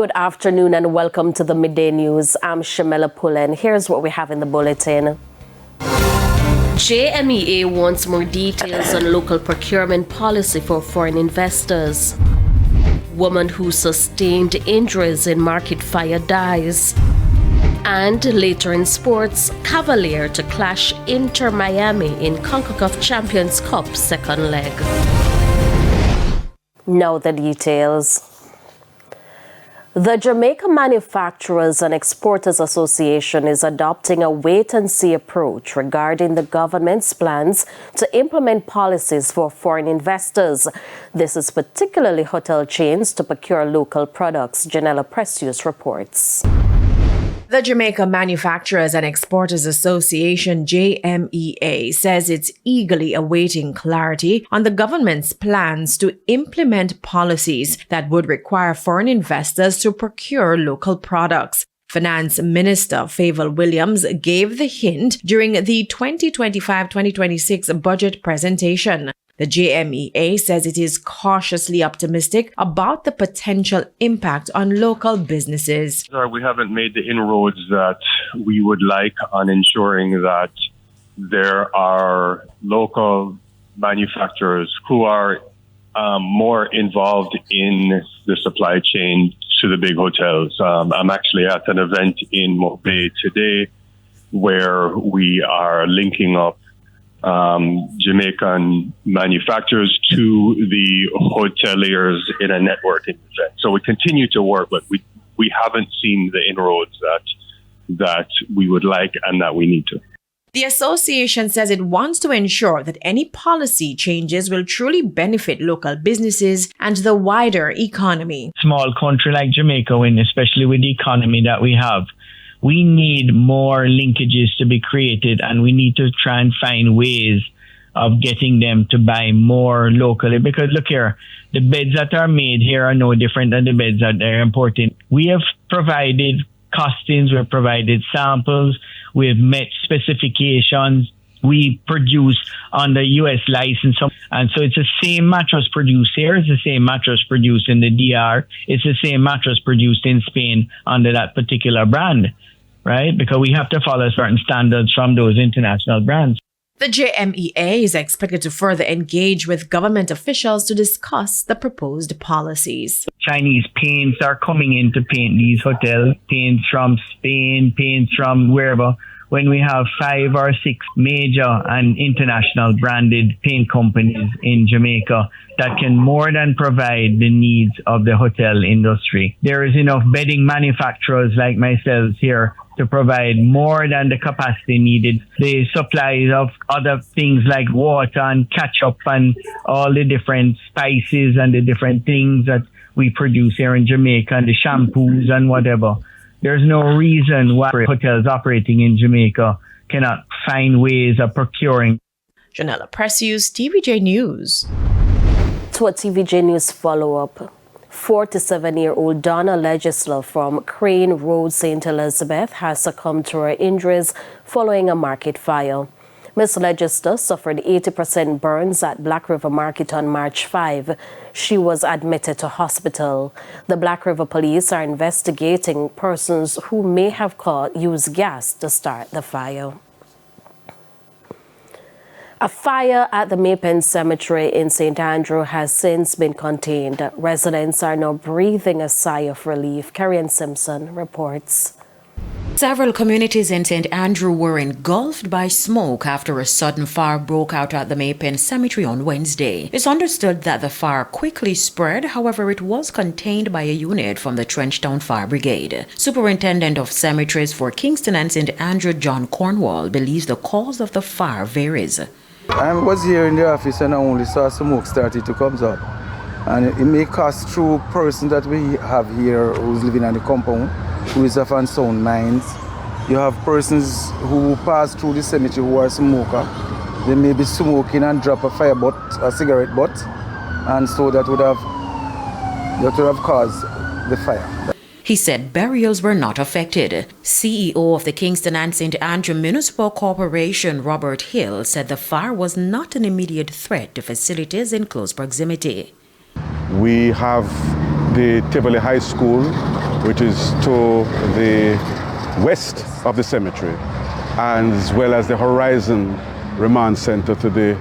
Good afternoon and welcome to the Midday News. I'm Shamela Pullen. Here's what we have in the bulletin. JMEA wants more details on local procurement policy for foreign investors. Woman who sustained injuries in market fire dies. And later in sports, Cavalier to clash Inter Miami in CONCACAF Champions Cup second leg. Now the details. The Jamaica Manufacturers and Exporters Association is adopting a wait-and-see approach regarding the government's plans to implement policies for foreign investors. This is particularly hotel chains to procure local products. Janella Precious reports. The Jamaica Manufacturers and Exporters Association, JMEA, says it's eagerly awaiting clarity on the government's plans to implement policies that would require foreign investors to procure local products. Finance Minister Favour Williams gave the hint during the 2025-2026 budget presentation. The JMEA says it is cautiously optimistic about the potential impact on local businesses. We haven't made the inroads that we would like on ensuring that there are local manufacturers who are more involved in the supply chain to the big hotels. I'm actually at an event in Mobay today where we are linking up Jamaican manufacturers to the hoteliers in a networking event. So we continue to work, but we haven't seen the inroads that we would like and that we need to. The association says it wants to ensure that any policy changes will truly benefit local businesses and the wider economy. Small country like Jamaica, especially with the economy that we have, we need more linkages to be created, and we need to try and find ways of getting them to buy more locally. Because look here, the beds that are made here are no different than the beds that they're importing. We have provided costings, we've provided samples, we've met specifications, we produce on the US license. And so it's the same mattress produced here, it's the same mattress produced in the DR, it's the same mattress produced in Spain under that particular brand. Right? Because we have to follow certain standards from those international brands. The JMEA is expected to further engage with government officials to discuss the proposed policies. Chinese paints are coming in to paint these hotels, paints from Spain, paints from wherever. When we have 5 or 6 major and international branded paint companies in Jamaica that can more than provide the needs of the hotel industry. There is enough bedding manufacturers like myself here to provide more than the capacity needed. The supplies of other things like water and ketchup and all the different spices and the different things that we produce here in Jamaica and the shampoos and whatever. There's no reason why hotels operating in Jamaica cannot find ways of procuring. Janella Precious, TVJ News. To a TVJ News follow-up. 47-year-old Donna Legisler from Crane Road, St. Elizabeth, has succumbed to her injuries following a market fire. Ms. Legisler suffered 80% burns at Black River Market on March 5. She was admitted to hospital. The Black River Police are investigating persons who may have used gas to start the fire. A fire at the Maypen Cemetery in St. Andrew has since been contained. Residents are now breathing a sigh of relief. Karen Simpson reports. Several communities in St. Andrew were engulfed by smoke after a sudden fire broke out at the Maypen Cemetery on Wednesday. It's understood that the fire quickly spread, however, it was contained by a unit from the Trenchtown Fire Brigade. Superintendent of Cemeteries for Kingston and St. Andrew, John Cornwall, believes the cause of the fire varies. I was here in the office and I only saw smoke started to come up. And it may cause through person that we have here who's living on the compound, who is of unsound minds. You have persons who pass through the cemetery who are smoker. They may be smoking and drop a cigarette butt, and so that would have caused the fire. He said burials were not affected. CEO of the Kingston and St. Andrew Municipal Corporation, Robert Hill, said the fire was not an immediate threat to facilities in close proximity. We have the Tivoli High School, which is to the west of the cemetery, as well as the Horizon Remand Center to the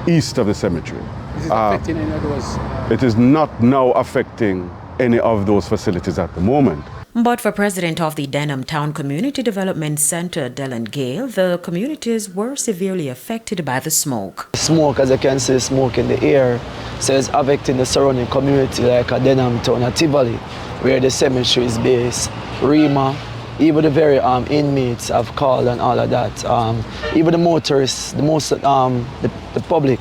east of the cemetery. Is it affecting any of those? It is not now affecting any of those facilities at the moment. But for president of the Denham Town Community Development Center, Dylan Gale, the communities were severely affected by the smoke. Smoke, as you can see, smoke in the air, so it's affecting the surrounding community like Denham Town and Tivoli, where the cemetery is based, Rima, even the very inmates have called and all of that. Even the motorists, the public,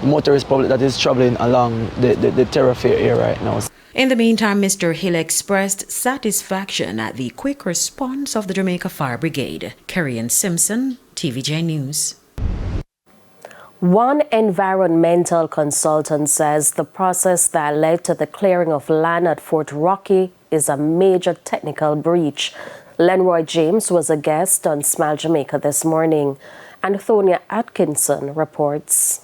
the motorist public that is traveling along the thoroughfare here right now. In the meantime, Mr. Hill expressed satisfaction at the quick response of the Jamaica Fire Brigade. Kerry-Ann Simpson, TVJ News. One environmental consultant says the process that led to the clearing of land at Fort Rocky is a major technical breach. Lenroy James was a guest on Smile Jamaica this morning. Antonia Atkinson reports.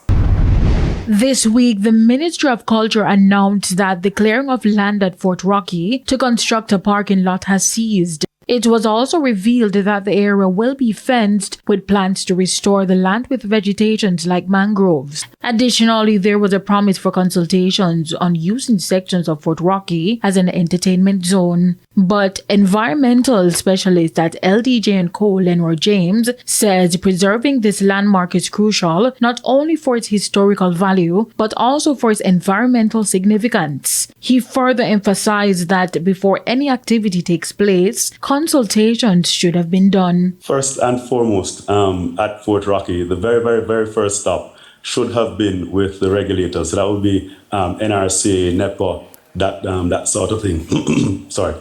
This week, the Ministry of Culture announced that the clearing of land at Fort Rocky to construct a parking lot has ceased. It was also revealed that the area will be fenced with plans to restore the land with vegetations like mangroves. Additionally, there was a promise for consultations on using sections of Fort Rocky as an entertainment zone. But environmental specialist at LDJ & Co. Lenroy James says preserving this landmark is crucial not only for its historical value but also for its environmental significance. He further emphasized that before any activity takes place, consultations should have been done. First and foremost, at Fort Rocky, the very first stop should have been with the regulators. So that would be NRC, NEPA, that sort of thing. Sorry.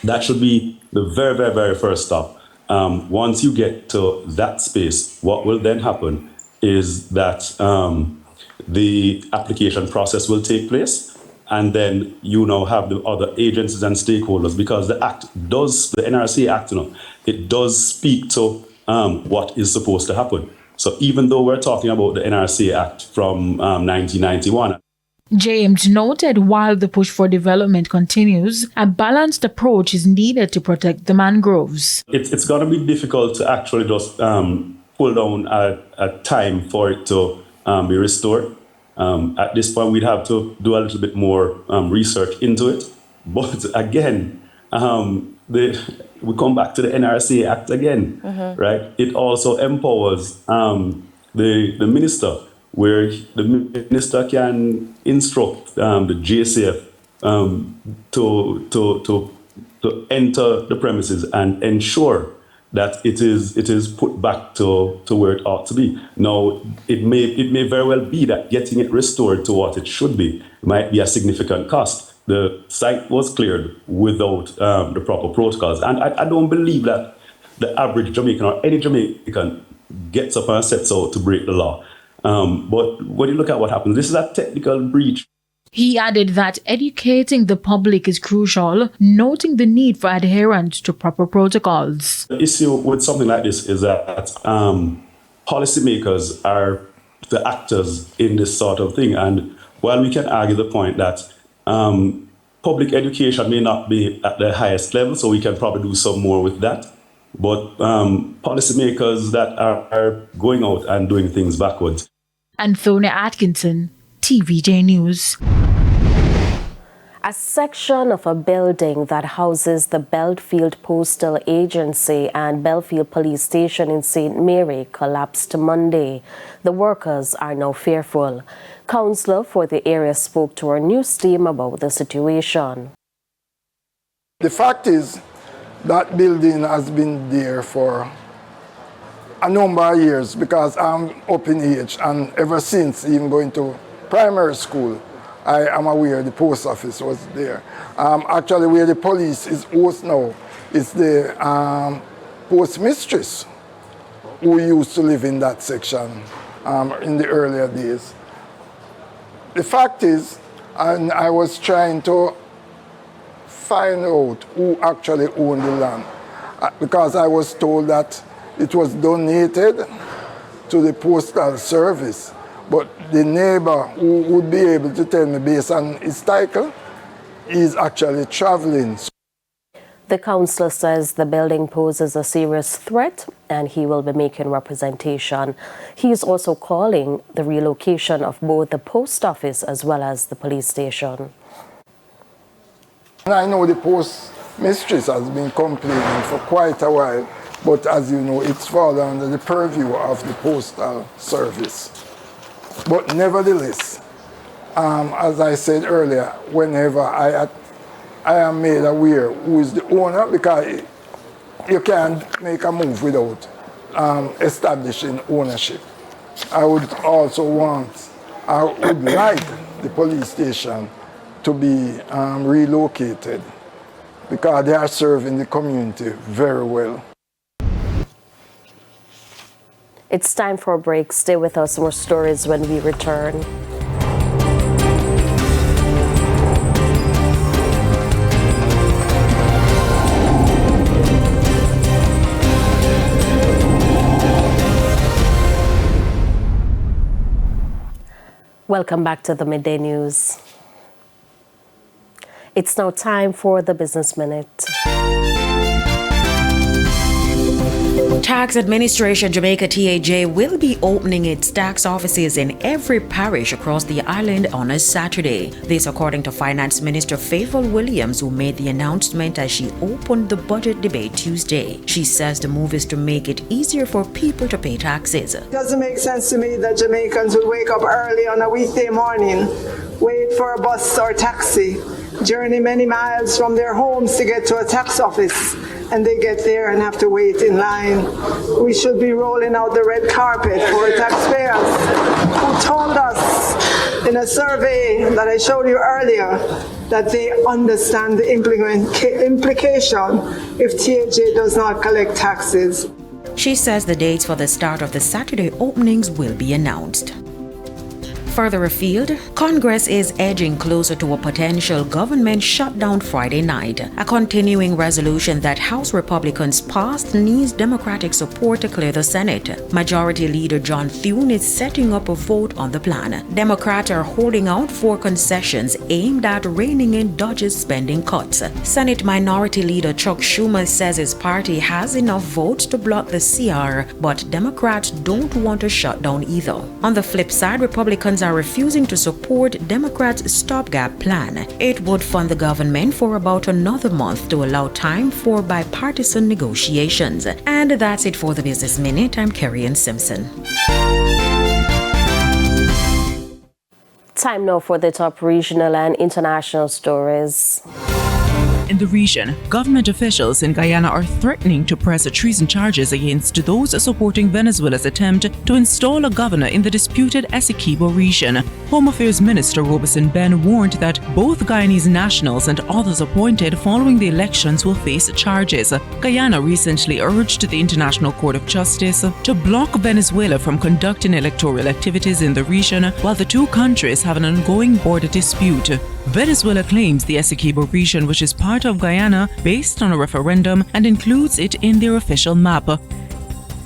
That should be the very first stop. Once you get to that space, what will then happen is that the application process will take place. And then you now have the other agencies and stakeholders, because the NRC Act, it does speak to what is supposed to happen. So even though we're talking about the NRC Act from 1991. James noted while the push for development continues, a balanced approach is needed to protect the mangroves. It's going to be difficult to actually just pull down a time for it to be restored. At this point, we'd have to do a little bit more research into it. But again, we come back to the NRC Act again, right? It also empowers the minister, where the minister can instruct the JCF to enter the premises and ensure that it is put back to where it ought to be. Now, it may very well be that getting it restored to what it should be might be a significant cost. The site was cleared without the proper protocols. And I don't believe that the average Jamaican or any Jamaican gets up and sets out to break the law. But when you look at what happens, this is a technical breach. He added that educating the public is crucial, noting the need for adherence to proper protocols. The issue with something like this is that policymakers are the actors in this sort of thing. And while we can argue the point that public education may not be at the highest level, so we can probably do some more with that, but policymakers that are going out and doing things backwards. Antonia Atkinson, TVJ News. A section of a building that houses the Belfield Postal Agency and Belfield Police Station in St. Mary collapsed Monday. The workers are now fearful. Councillor for the area spoke to our news team about the situation. The fact is that building has been there for a number of years, because I'm up in age, and ever since even going to primary school, I am aware the post office was there. Actually, where the police is housed now is the postmistress who used to live in that section in the earlier days. The fact is, and I was trying to find out who actually owned the land, because I was told that it was donated to the postal service. But the neighbor who would be able to tell me based on his title, is actually traveling. The councillor says the building poses a serious threat and he will be making representation. He is also calling the relocation of both the post office as well as the police station. I know the post mistress has been complaining for quite a while, but as you know, it's fallen under the purview of the postal service. But nevertheless, as I said earlier, whenever I am made aware who is the owner, because you can't make a move without establishing ownership. I would also I would like the police station to be relocated because they are serving the community very well. It's time for a break. Stay with us. More stories when we return. Welcome back to the Midday News. It's now time for the Business Minute. Tax Administration Jamaica TAJ will be opening its tax offices in every parish across the island on a Saturday. This according to Finance Minister Favour Williams, who made the announcement as she opened the budget debate Tuesday. She says the move is to make it easier for people to pay taxes. It doesn't make sense to me that Jamaicans will wake up early on a weekday morning, wait for a bus or taxi, journey many miles from their homes to get to a tax office, and they get there and have to wait in line. We should be rolling out the red carpet for taxpayers who told us in a survey that I showed you earlier that they understand the implication if TAJ does not collect taxes. She says the dates for the start of the Saturday openings will be announced. Further afield, Congress is edging closer to a potential government shutdown Friday night. A continuing resolution that House Republicans passed needs Democratic support to clear the Senate. Majority Leader John Thune is setting up a vote on the plan. Democrats are holding out for concessions aimed at reining in Dodge's spending cuts. Senate Minority Leader Chuck Schumer says his party has enough votes to block the CR, but Democrats don't want a shutdown either. On the flip side, Republicans are refusing to support Democrats' stopgap plan. It would fund the government for about another month to allow time for bipartisan negotiations. And that's it for the Business Minute. I'm Kerry-Ann Simpson. Time now for the top regional and international stories. In the region, government officials in Guyana are threatening to press treason charges against those supporting Venezuela's attempt to install a governor in the disputed Essequibo region. Home Affairs Minister Robeson Ben warned that both Guyanese nationals and others appointed following the elections will face charges. Guyana recently urged the International Court of Justice to block Venezuela from conducting electoral activities in the region while the two countries have an ongoing border dispute. Venezuela claims the Essequibo region, which is part of Guyana, based on a referendum and includes it in their official map.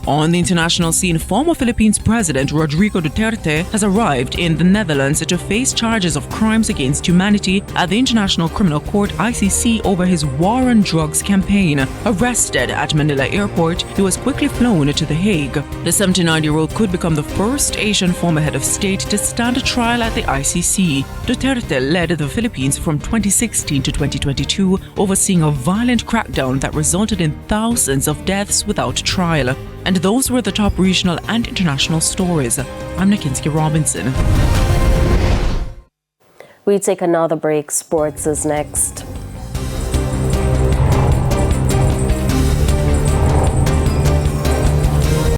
On the international scene, former Philippines President Rodrigo Duterte has arrived in the Netherlands to face charges of crimes against humanity at the International Criminal Court (ICC) over his war on drugs campaign. Arrested at Manila Airport, he was quickly flown to The Hague. The 79-year-old could become the first Asian former head of state to stand trial at the ICC. Duterte led the Philippines from 2016 to 2022, overseeing a violent crackdown that resulted in thousands of deaths without trial. And those were the top regional and international stories. I'm Nakinsky Robinson. We take another break. Sports is next.